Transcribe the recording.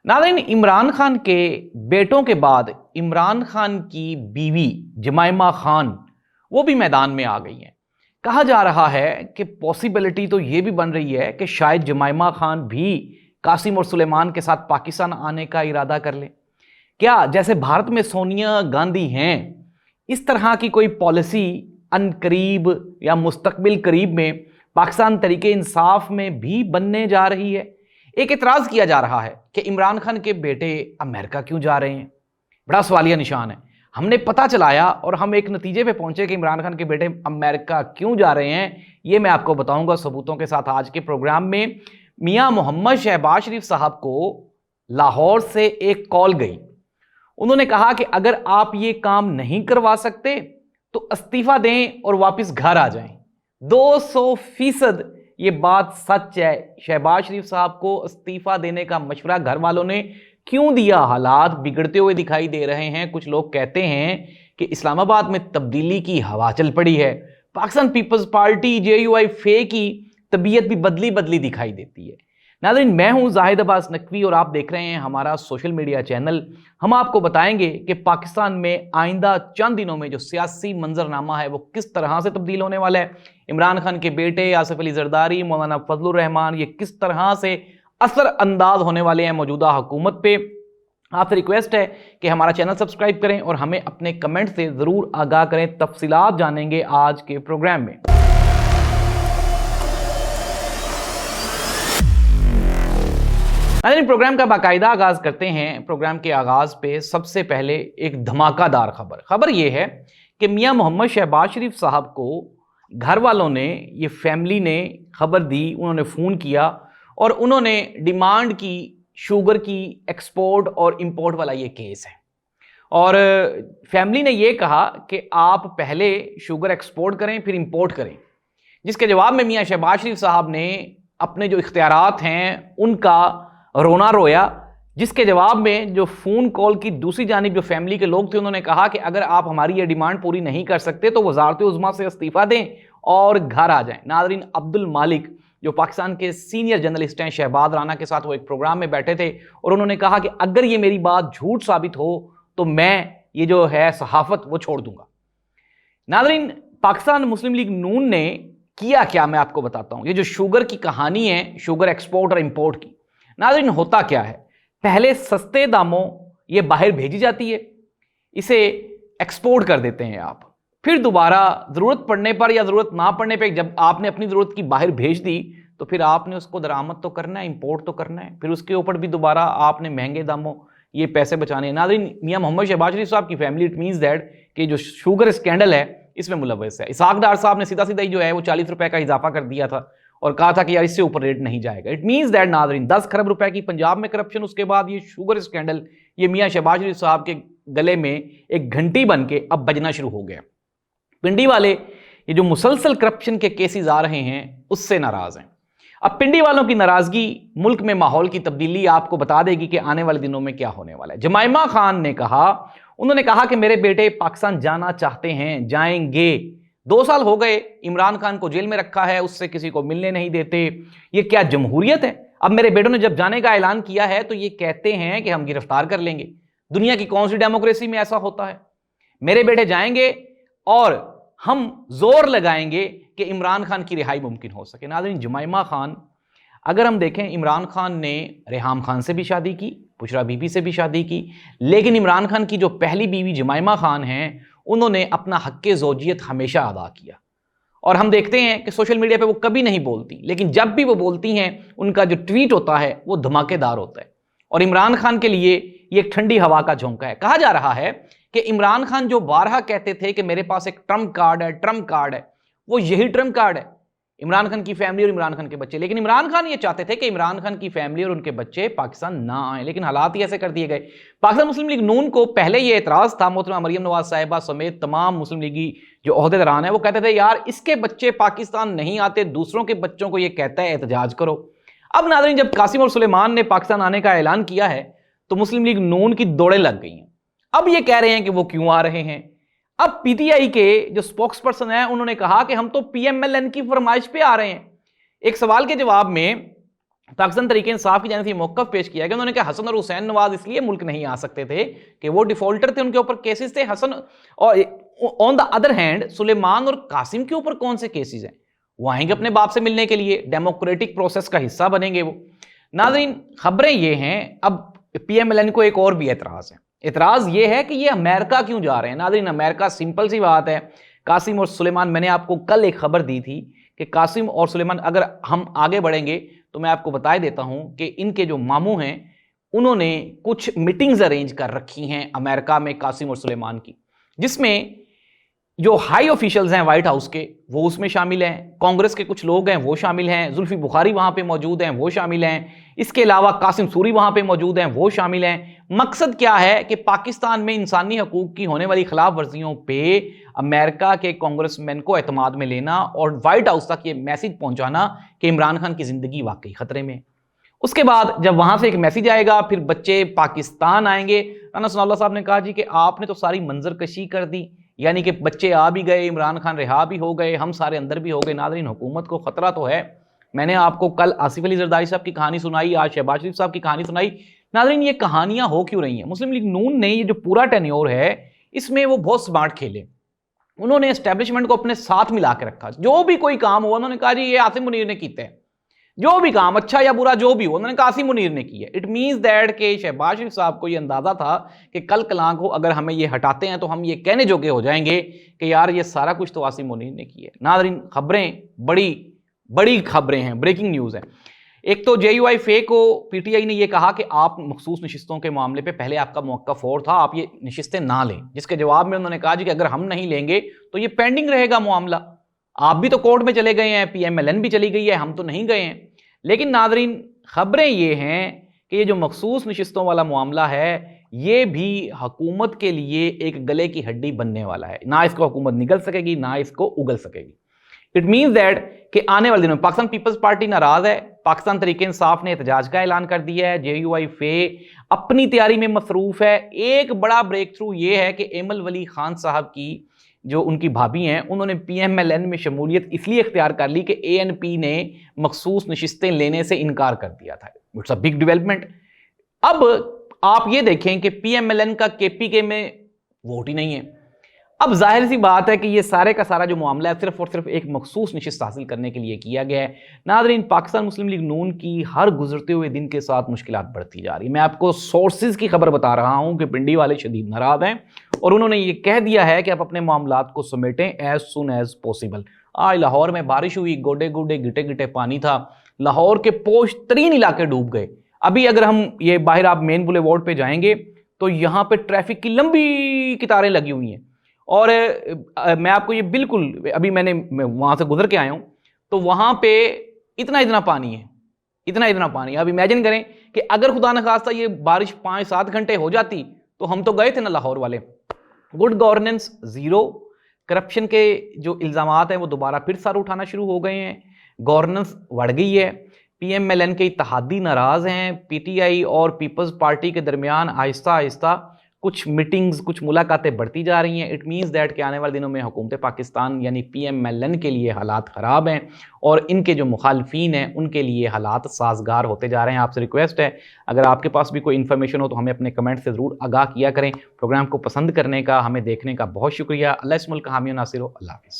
नाज़रीन, इमरान खान के बेटों के बाद इमरान खान की बीवी जमाइमा खान वो भी मैदान में आ गई हैं। कहा जा रहा है कि पॉसिबिलिटी तो ये भी बन रही है कि शायद जमाइमा खान भी कासिम और सुलेमान के साथ पाकिस्तान आने का इरादा कर लें। क्या जैसे भारत में सोनिया गांधी हैं, इस तरह की कोई पॉलिसी अनकरीब या मुस्तकबिल करीब में पाकिस्तान तरीके इंसाफ में भी बनने जा रही है? एक इतराज़ किया जा रहा है कि इमरान खान के बेटे अमेरिका क्यों जा रहे हैं। बड़ा सवालिया निशान है। हमने पता चलाया और हम एक नतीजे पे पहुंचे कि इमरान खान के बेटे अमेरिका क्यों जा रहे हैं, ये मैं आपको बताऊंगा सबूतों के साथ आज के प्रोग्राम में। मियां मोहम्मद शहबाज शरीफ साहब को लाहौर से एक कॉल गई। उन्होंने कहा कि अगर आप ये काम नहीं करवा सकते तो इस्तीफा दें और वापस घर आ जाएं। 200% ये बात सच है। शहबाज शरीफ साहब को इस्तीफा देने का मशवरा घर वालों ने क्यों दिया? हालात बिगड़ते हुए दिखाई दे रहे हैं। कुछ लोग कहते हैं कि इस्लामाबाद में तब्दीली की हवा चल पड़ी है। पाकिस्तान पीपल्स पार्टी JUI फे की तबीयत भी बदली बदली दिखाई देती है। नाज़रीन, मैं हूं जाहिद अब्बास नकवी और आप देख रहे हैं हमारा सोशल मीडिया चैनल। हम आपको बताएंगे कि पाकिस्तान में आइंदा चंद दिनों में जो सियासी मंजरनामा है वो किस तरह से तब्दील होने वाला है। इमरान खान के बेटे आसिफ अली जरदारी, मौलाना फजलुर रहमान, ये किस तरह से असर अंदाज होने वाले हैं मौजूदा हुकूमत पे। आपसे रिक्वेस्ट है कि हमारा चैनल सब्सक्राइब करें और हमें अपने कमेंट से ज़रूर आगाह करें। तफसीलात जानेंगे आज के प्रोग्राम में। प्रोग्राम का बाकायदा आगाज करते हैं। प्रोग्राम के आगाज पे सबसे पहले एक धमाकादार खबर यह है कि मियां मोहम्मद शहबाज शरीफ साहब को घर वालों ने, ये फैमिली ने खबर दी, उन्होंने फ़ोन किया और उन्होंने डिमांड की शुगर की एक्सपोर्ट और इंपोर्ट वाला ये केस है। और फैमिली ने ये कहा कि आप पहले शुगर एक्सपोर्ट करें फिर इंपोर्ट करें, जिसके जवाब में मियां शहबाज शरीफ साहब ने अपने जो इख्तियारात हैं उनका रोना रोया। जिसके जवाब में जो फ़ोन कॉल की दूसरी जानिब जो फैमिली के लोग थे उन्होंने कहा कि अगर आप हमारी ये डिमांड पूरी नहीं कर सकते तो वज़ारत उज़्मा से इस्तीफ़ा दें और घर आ जाएं। नाज़रीन, अब्दुल मालिक जो पाकिस्तान के सीनियर जर्नलिस्ट हैं, शहबाज राना के साथ वो एक प्रोग्राम में बैठे थे और उन्होंने कहा कि अगर ये मेरी बात झूठ साबित हो तो मैं ये जो है सहाफ़त वो छोड़ दूंगा। नाज़रीन, पाकिस्तान मुस्लिम लीग नून ने किया क्या मैं आपको बताता हूँ। ये जो शुगर की कहानी है, शुगर एक्सपोर्ट और इम्पोर्ट की, नाज़रीन होता क्या है, पहले सस्ते दामों ये बाहर भेजी जाती है, इसे एक्सपोर्ट कर देते हैं आप, फिर दोबारा ज़रूरत पड़ने पर या ज़रूरत ना पड़ने पर जब आपने अपनी ज़रूरत की बाहर भेज दी तो फिर आपने उसको दरामद तो करना है, इंपोर्ट तो करना है, फिर उसके ऊपर भी दोबारा आपने महंगे दामों ये पैसे बचाने हैं। नाज़रीन, मियां मोहम्मद शहबाज शरीफ साहब की फैमिली, इट मीन्स दैट कि जो शुगर स्कैंडल है इसमें मुलव्वस है। इसहाक डार साहब ने सीधा ही जो है वो 40 रुपए का इजाफा कर दिया था और कहा था कि यार इससे ऊपर रेट नहीं जाएगा। इट मीन्स दैट नाज़रीन 10 खरब रुपए की पंजाब में करप्शन, उसके बाद ये शुगर स्कैंडल, ये मियां शहबाज शरीफ साहब के गले में एक घंटी बन के अब बजना शुरू हो गया। पिंडी वाले ये जो मुसलसल करप्शन के केसेस आ रहे हैं उससे नाराज हैं। अब पिंडी वालों की नाराजगी मुल्क में माहौल की तब्दीली आपको बता देगी कि आने वाले दिनों में क्या होने वाला है। जमाइमा खान ने कहा, उन्होंने कहा कि मेरे बेटे पाकिस्तान जाना चाहते हैं, जाएंगे। 2 साल हो गए इमरान खान को जेल में रखा है, उससे किसी को मिलने नहीं देते। ये क्या जमहूरियत है? अब मेरे बेटों ने जब जाने का ऐलान किया है तो ये कहते हैं कि हम गिरफ्तार कर लेंगे। दुनिया की कौन सी डेमोक्रेसी में ऐसा होता है? मेरे बेटे जाएंगे और हम जोर लगाएंगे कि इमरान खान की रिहाई मुमकिन हो सके। नाज़रीन, जमाइमा खान, अगर हम देखें, इमरान खान ने रेहाम खान से भी शादी की, बुशरा बीबी से भी शादी की, लेकिन इमरान खान की जो पहली बीवी जमाइमा खान हैं उन्होंने अपना हक़ ज़ौजियत हमेशा अदा किया। और हम देखते हैं कि सोशल मीडिया पे वो कभी नहीं बोलती, लेकिन जब भी वो बोलती हैं उनका जो ट्वीट होता है वो धमाकेदार होता है। और इमरान खान के लिए ये एक ठंडी हवा का झोंका है। कहा जा रहा है कि इमरान खान जो बारहा कहते थे कि मेरे पास एक ट्रम्प कार्ड है, वो यही ट्रम्प कार्ड है, इमरान खान की फैमिली और इमरान खान के बच्चे। लेकिन इमरान खान ये चाहते थे कि इमरान खान की फैमिली और उनके बच्चे पाकिस्तान ना आए, लेकिन हालात ही ऐसे कर दिए गए। पाकिस्तान मुस्लिम लीग नून को पहले ये एतराज़ था, मोहतरमा मरियम नवाज साहिबा समेत तमाम मुस्लिम लीगी जो ओहदेदारान है वो कहते थे यार इसके बच्चे पाकिस्तान नहीं आते, दूसरों के बच्चों को ये कहता है एहतजाज करो। अब नाज़रीन, जब कासिम और सुलेमान ने पाकिस्तान आने का ऐलान किया है तो मुस्लिम लीग नून की दौड़ें लग गई हैं। अब ये कह रहे हैं कि वो क्यों आ रहे हैं। अब PTI के जो स्पोक्स पर्सन है उन्होंने कहा कि हम तो PMLN की फरमाइश पे आ रहे हैं। एक सवाल के जवाब में पाकिस्तान तरीके इंसाफ की जानिब से मौक़िफ़ पेश किया गया। उन्होंने कहा हसन और हुसैन नवाज इसलिए मुल्क नहीं आ सकते थे कि वो डिफॉल्टर थे, उनके ऊपर केसेस थे। हसन और on the other hand Suleman और कासिम के ऊपर कौन से केसेस हैं? वो आएंगे अपने बाप से मिलने के लिए, डेमोक्रेटिक प्रोसेस का हिस्सा बनेंगे वो। नाज़रीन, खबरें ये हैं, अब PMLN को एक और भी एतराज़ है। एतराज़ ये है कि ये अमेरिका क्यों जा रहे हैं। नाज़रीन, अमेरिका सिंपल सी बात है, कासिम और सुलेमान, मैंने आपको कल एक खबर दी थी कि कासिम और सुलेमान, अगर हम आगे बढ़ेंगे तो मैं आपको बता देता हूं कि इनके जो मामू हैं उन्होंने कुछ मीटिंग्स अरेंज कर रखी हैं अमेरिका में कासिम और सुलेमान की, जिसमें जो हाई ऑफिशियल्स हैं व्हाइट हाउस के वो उसमें शामिल हैं, कांग्रेस के कुछ लोग हैं वो शामिल हैं, जुल्फी बुखारी वहां पे मौजूद हैं वो शामिल हैं, इसके अलावा कासिम सूरी वहां पे मौजूद हैं वो शामिल हैं। मकसद क्या है कि पाकिस्तान में इंसानी हकूक की होने वाली खिलाफ वर्जियों पे अमेरिका के कांग्रेसमैन को एतमाद में लेना और व्हाइट हाउस तक ये मैसेज पहुंचाना कि इमरान खान की जिंदगी वाकई खतरे में। उसके बाद जब वहां से एक मैसेज आएगा, फिर बच्चे पाकिस्तान आएंगे। राना सनाउल्लाह साहब ने कहा जी कि आपने तो सारी मंजरकशी कर दी, यानी कि बच्चे आ भी गए, इमरान खान रिहा भी हो गए, हम सारे अंदर भी हो गए। नाज़रीन, हुकूमत को खतरा तो है। मैंने आपको कल आसिफ अली जरदारी साहब की कहानी सुनाई, आज शहबाज शरीफ साहब की कहानी सुनाई। नाज़रीन, ये कहानियां हो क्यों रही हैं? मुस्लिम लीग नून ने ये जो पूरा टेन्योर है इसमें वो बहुत स्मार्ट खेले। उन्होंने एस्टेब्लिशमेंट को अपने साथ मिला के रखा। जो भी कोई काम हुआ उन्होंने कहा जी ये आसिम मुनीर ने किया है, जो भी काम अच्छा या बुरा जो भी हो उन्होंने कहा आसिम मुनीर ने किया। इट मीन्स दैट कि शहबाज शरीफ साहब को ये अंदाजा था कि कल कलां को अगर हमें ये हटाते हैं तो हम ये कहने जोगे हो जाएंगे कि यार ये सारा कुछ तो आसिम मुनीर ने किया। नाज़रीन, खबरें बड़ी बड़ी खबरें हैं, ब्रेकिंग न्यूज़ है। एक तो JUI को PTI ने ये कहा कि आप मखसूस नशिस्तों के मामले पे पहले आपका मौक़िफ़ और था, आप ये नशिस्तें ना लें, जिसके जवाब में उन्होंने कहा जी कि अगर हम नहीं लेंगे तो ये पेंडिंग रहेगा मामला। आप भी तो कोर्ट में चले गए हैं, PMLN भी चली गई है, हम तो नहीं गए हैं। लेकिन नाज़रीन, खबरें ये हैं कि ये जो मखसूस नशिस्तों वाला मामला है ये भी हुकूमत के लिए एक गले की हड्डी बनने वाला है। ना इसको हुकूमत निगल सकेगी, ना इसको उगल सकेगी। इट मीन्स दैट कि आने वाले दिनों में पाकिस्तान पीपल्स पार्टी नाराज है, पाकिस्तान तरीके इंसाफ ने एहतजाज का ऐलान कर दिया है, JUI अपनी तैयारी में मसरूफ है। एक बड़ा ब्रेक थ्रू ये है कि एमल वली खान साहब की जो उनकी भाभी हैं उन्होंने PMLN में शमूलियत इसलिए इख्तियार कर ली कि ANP ने मखसूस नशिस्तें लेने से इनकार कर दिया था। It's a big development. अब आप ये देखें कि PMLN का KPK में वोट ही नहीं है। अब जाहिर सी बात है कि ये सारे का सारा जो मामला है सिर्फ और सिर्फ एक मखसूस नशिस्त हासिल करने के लिए किया गया है। नाज़रीन, पाकिस्तान मुस्लिम लीग नून की हर गुजरते हुए दिन के साथ मुश्किलात बढ़ती जा रही है। मैं आपको सोर्सेज की खबर बता रहा हूं कि पिंडी वाले शदीद नाराज हैं और उन्होंने ये कह दिया है कि आप अपने मामलात को समेटें एज सुन एज पॉसिबल। आज लाहौर में बारिश हुई, गोडे गोडे गिटे गिटे पानी था, लाहौर के पोश तरीन इलाके डूब गए। अभी अगर हम ये बाहर आप मेन बुलेवार्ड पे जाएंगे तो यहाँ पे ट्रैफिक की लंबी कतारें लगी हुई हैं। और मैं आपको ये बिल्कुल, अभी मैं वहाँ से गुजर के आया हूँ तो वहाँ पे इतना पानी है, इतना पानी। अब इमेजिन करें कि अगर खुदा न खास्ता ये बारिश 5-7 घंटे हो जाती तो हम तो गए थे ना लाहौर वाले। गुड गवर्नेंस ज़ीरो, करप्शन के जो इल्ज़ामात हैं वो दोबारा फिर सर उठाना शुरू हो गए हैं, गवर्नेंस बढ़ गई है। PMLN के इत्तेहादी नाराज़ हैं। PTI और पीपल्स पार्टी के दरमियान आहिस्ता आहिस्ता कुछ मीटिंग्स, कुछ मुलाकातें बढ़ती जा रही हैं। इट मीन्स दैट कि आने वाले दिनों में हुकूमत पाकिस्तान यानी PMLN के लिए हालात ख़राब हैं और इनके जो मुखालफीन हैं उनके लिए हालात साजगार होते जा रहे हैं। आपसे रिक्वेस्ट है, अगर आपके पास भी कोई इन्फॉर्मेशन हो तो हमें अपने कमेंट से ज़रूर आगाह किया करें। प्रोग्राम को पसंद करने का, हमें देखने का बहुत शुक्रिया। अल्लाह इस मुल्क का हामी और नासिर हो। अल्लाह हाफ़िज़।